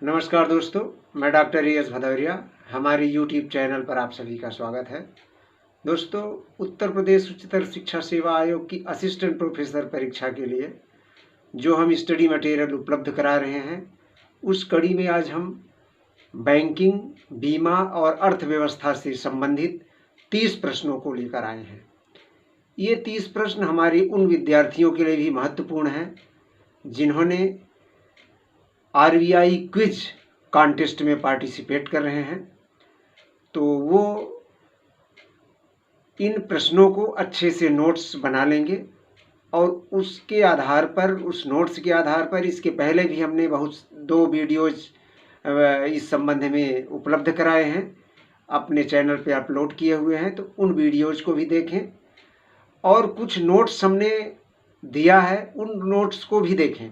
नमस्कार दोस्तों, मैं डॉक्टर एस भदौरिया। हमारे यूट्यूब चैनल पर आप सभी का स्वागत है। दोस्तों, उत्तर प्रदेश उच्चतर शिक्षा सेवा आयोग की असिस्टेंट प्रोफेसर परीक्षा के लिए जो हम स्टडी मटेरियल उपलब्ध करा रहे हैं, उस कड़ी में आज हम बैंकिंग, बीमा और अर्थव्यवस्था से संबंधित 30 प्रश्नों को लेकर आए हैं। ये 30 प्रश्न हमारे उन विद्यार्थियों के लिए भी महत्वपूर्ण हैं जिन्होंने आरबीआई क्विज कॉन्टेस्ट में पार्टिसिपेट कर रहे हैं। तो वो इन प्रश्नों को अच्छे से नोट्स बना लेंगे और उसके आधार पर, उस नोट्स के आधार पर, इसके पहले भी हमने दो वीडियोज इस संबंध में उपलब्ध कराए हैं, अपने चैनल पे अपलोड किए हुए हैं। तो उन वीडियोज को भी देखें और कुछ नोट्स हमने दिया है, उन नोट्स को भी देखें।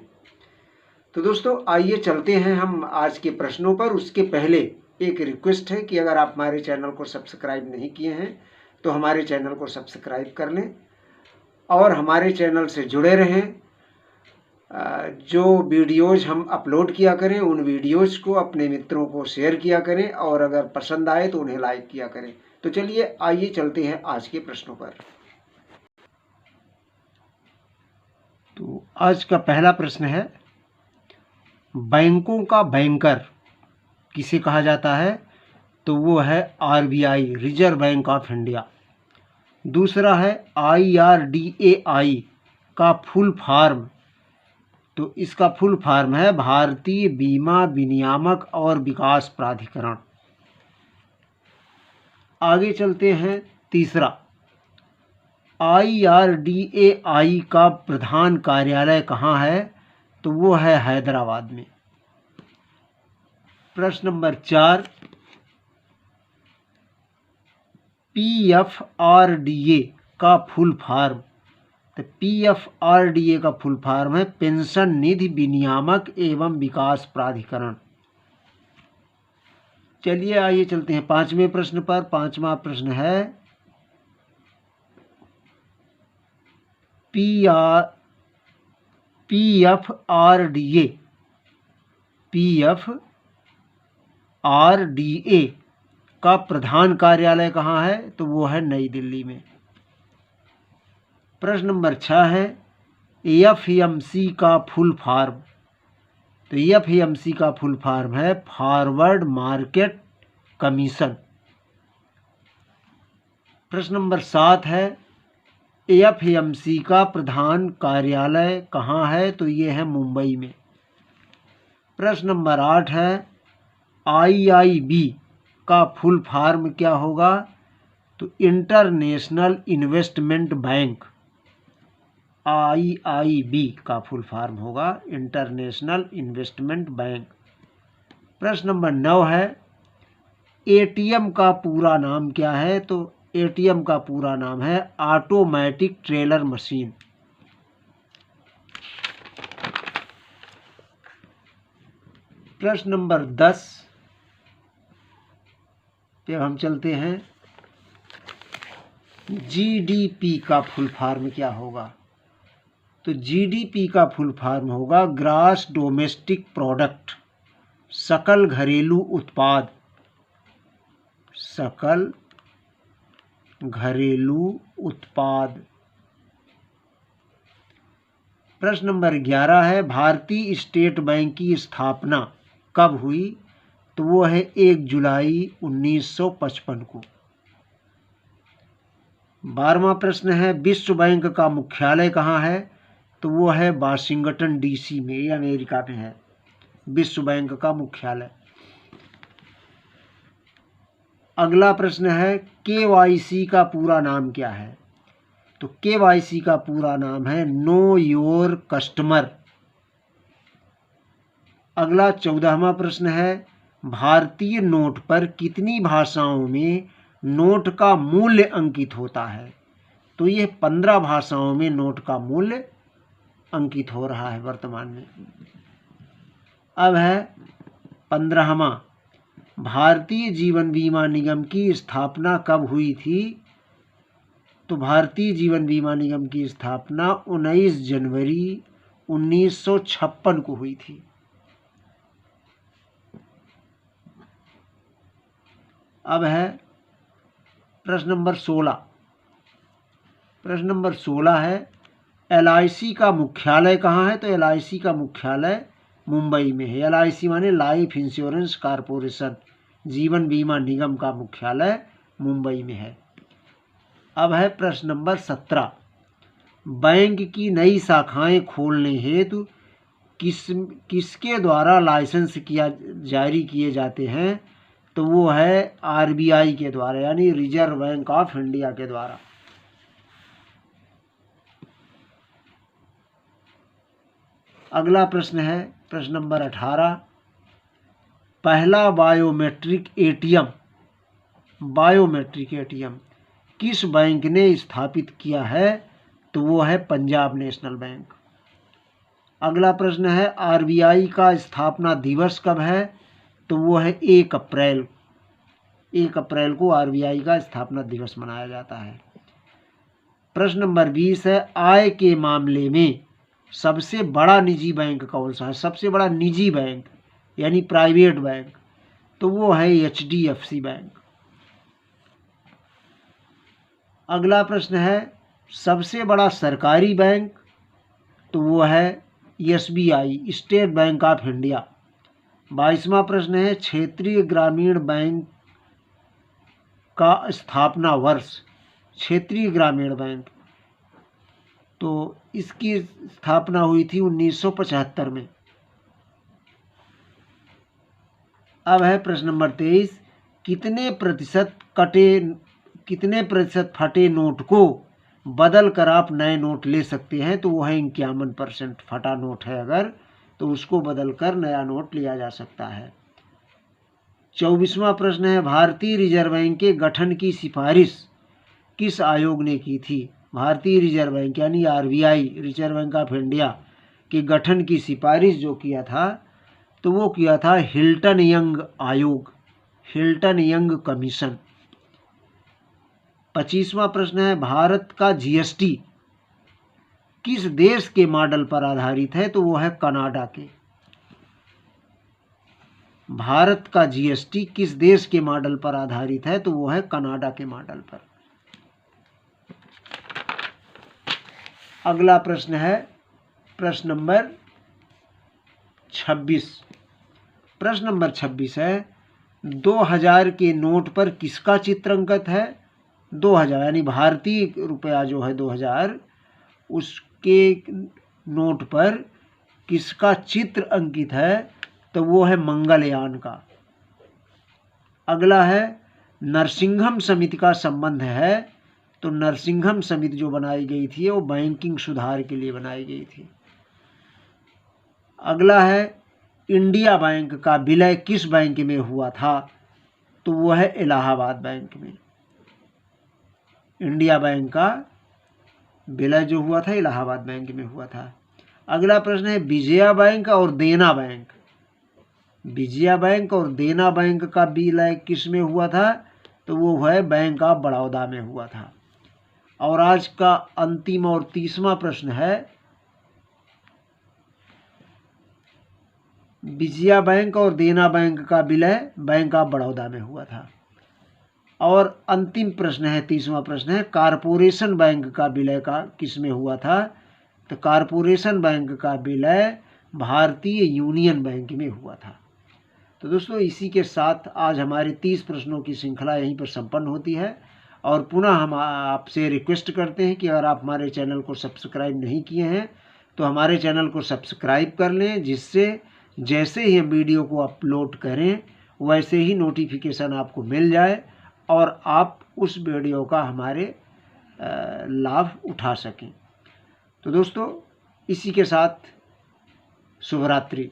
तो दोस्तों, आइए चलते हैं हम आज के प्रश्नों पर। उसके पहले एक रिक्वेस्ट है कि अगर आप हमारे चैनल को सब्सक्राइब नहीं किए हैं तो हमारे चैनल को सब्सक्राइब कर लें और हमारे चैनल से जुड़े रहें। जो वीडियोज हम अपलोड किया करें, उन वीडियोज को अपने मित्रों को शेयर किया करें और अगर पसंद आए तो उन्हें लाइक किया करें। तो चलिए, आइए चलते हैं आज के प्रश्नों पर। तो आज का पहला प्रश्न है, बैंकों का बैंकर किसे कहा जाता है? तो वो है RBI, reserve bank of India. दूसरा है आईआरडीएआई का फुल फॉर्म, तो इसका फुल फॉर्म है भारतीय बीमा विनियामक और विकास प्राधिकरण। आगे चलते हैं, तीसरा, आईआरडीएआई का प्रधान कार्यालय कहाँ है? तो वो है हैदराबाद में। प्रश्न नंबर 4, पीएफआरडीए का फुल फॉर्म। तो पीएफआरडीए का फुल फॉर्म है पेंशन निधि विनियामक एवं विकास प्राधिकरण। चलिए, आइए चलते हैं पांचवें प्रश्न पर। पांचवा प्रश्न है, पीएफआरडीए का प्रधान कार्यालय कहाँ है? तो वो है नई दिल्ली में। प्रश्न नंबर 6 है, एफएमसी का फुल फॉर्म। तो एफएमसी का फुल फॉर्म है फॉरवर्ड मार्केट कमीशन। प्रश्न नंबर 7 है, एफएमसी का प्रधान कार्यालय कहाँ है? तो ये है मुंबई में। प्रश्न नंबर 8 है, आईआईबी का फुल फॉर्म क्या होगा? तो इंटरनेशनल इन्वेस्टमेंट बैंक। आईआईबी का फुल फॉर्म होगा इंटरनेशनल इन्वेस्टमेंट बैंक। प्रश्न नंबर 9 है, एटीएम का पूरा नाम क्या है? तो एटीएम का पूरा नाम है ऑटोमेटिक टेलर मशीन। प्रश्न नंबर 10 पे हम चलते हैं, जीडीपी का फुल फॉर्म क्या होगा? तो जीडीपी का फुल फॉर्म होगा ग्रॉस डोमेस्टिक प्रोडक्ट, सकल घरेलू उत्पाद। सकल घरेलू उत्पाद। प्रश्न नंबर 11 है, भारतीय स्टेट बैंक की स्थापना कब हुई? तो वो है 1 जुलाई 1955 को। 12वां प्रश्न है, विश्व बैंक का मुख्यालय कहाँ है? तो वो है वाशिंगटन डीसी में, ये अमेरिका में है विश्व बैंक का मुख्यालय। अगला प्रश्न है, केवाईसी का पूरा नाम क्या है? तो केवाईसी का पूरा नाम है नो योर कस्टमर। अगला 14वां प्रश्न है, भारतीय नोट पर कितनी भाषाओं में नोट का मूल्य अंकित होता है? तो ये 15 भाषाओं में नोट का मूल्य अंकित हो रहा है वर्तमान में। अब है 15वां, भारतीय जीवन बीमा निगम की स्थापना कब हुई थी? तो भारतीय जीवन बीमा निगम की स्थापना 19 जनवरी 1956 को हुई थी। अब है प्रश्न नंबर 16। प्रश्न नंबर 16 है LIC का मुख्यालय कहाँ है? तो LIC का मुख्यालय मुंबई में है। LIC माने लाइफ इंश्योरेंस कॉरपोरेशन, जीवन बीमा निगम का मुख्यालय मुंबई में है। अब है प्रश्न नंबर 17। बैंक की नई शाखाएं खोलने हेतु किसके द्वारा लाइसेंस जारी किए जाते हैं? तो वो है RBI के द्वारा, यानी रिजर्व बैंक ऑफ इंडिया के द्वारा। अगला प्रश्न है प्रश्न नंबर 18। पहला बायोमेट्रिक एटीएम किस बैंक ने स्थापित किया है? तो वो है पंजाब नेशनल बैंक। अगला प्रश्न है RBI का स्थापना दिवस कब है? तो वो है 1 अप्रैल। 1 अप्रैल को RBI का स्थापना दिवस मनाया जाता है। प्रश्न नंबर 20 है आय के मामले में सबसे बड़ा निजी बैंक कौन सा है? सबसे बड़ा निजी बैंक यानी प्राइवेट बैंक, तो वो है HDFC बैंक। अगला प्रश्न है सबसे बड़ा सरकारी बैंक, तो वो है SBI, State Bank of India. 22वां प्रश्न है क्षेत्रीय ग्रामीण बैंक का स्थापना वर्ष। क्षेत्रीय ग्रामीण बैंक, तो इसकी स्थापना हुई थी 1975 में। अब है प्रश्न नंबर 23। कितने प्रतिशत फटे नोट को बदल कर आप नए नोट ले सकते हैं? तो वो है 51%। फटा नोट है अगर, तो उसको बदल कर नया नोट लिया जा सकता है। 24वां प्रश्न है भारतीय रिजर्व बैंक के गठन की सिफारिश किस आयोग ने की थी? भारतीय रिजर्व बैंक यानी RBI, reserve bank of India के गठन की सिफारिश जो किया था, तो वो किया था हिल्टन यंग आयोग, हिल्टन यंग कमीशन। 25वां प्रश्न है भारत का GST किस देश के मॉडल पर आधारित है? तो वो है कनाडा के। भारत का GST किस देश के मॉडल पर आधारित है? तो वो है कनाडा के मॉडल पर। अगला प्रश्न है प्रश्न नंबर 26। प्रश्न नंबर 26 है 2000 के नोट पर किसका चित्र अंकित है? 2000 यानी भारतीय रुपया जो है 2000, उसके नोट पर किसका चित्र अंकित है? तो वो है मंगलयान का। अगला है नरसिंघम समिति का संबंध है, तो नरसिंघम समिति जो बनाई गई थी वो बैंकिंग सुधार के लिए बनाई गई थी। अगला है इंडिया बैंक का विलय किस बैंक में हुआ था? तो वो है इलाहाबाद बैंक में। इंडिया बैंक का विलय जो हुआ था इलाहाबाद बैंक में हुआ था। अगला प्रश्न है विजया बैंक और देना बैंक। विजया बैंक और देना बैंक का विलय किस में हुआ था? तो वो है बैंक ऑफ बड़ौदा में हुआ था। और आज का अंतिम और 30वां प्रश्न है विजया बैंक और देना बैंक का विलय बैंक ऑफ बड़ौदा में हुआ था। और अंतिम प्रश्न है 30वां प्रश्न है कारपोरेशन बैंक का विलय का किस में हुआ था? तो कारपोरेशन बैंक का विलय भारतीय यूनियन बैंक में हुआ था। तो दोस्तों इसी के साथ आज हमारे 30 प्रश्नों की श्रृंखला यहीं पर संपन्न होती है। और पुनः हम आपसे रिक्वेस्ट करते हैं कि अगर आप हमारे चैनल को सब्सक्राइब नहीं किए हैं तो हमारे चैनल को सब्सक्राइब कर लें, जिससे जैसे ही हम वीडियो को अपलोड करें वैसे ही नोटिफिकेशन आपको मिल जाए और आप उस वीडियो का हमारे लाभ उठा सकें। तो दोस्तों इसी के साथ शुभ रात्रि।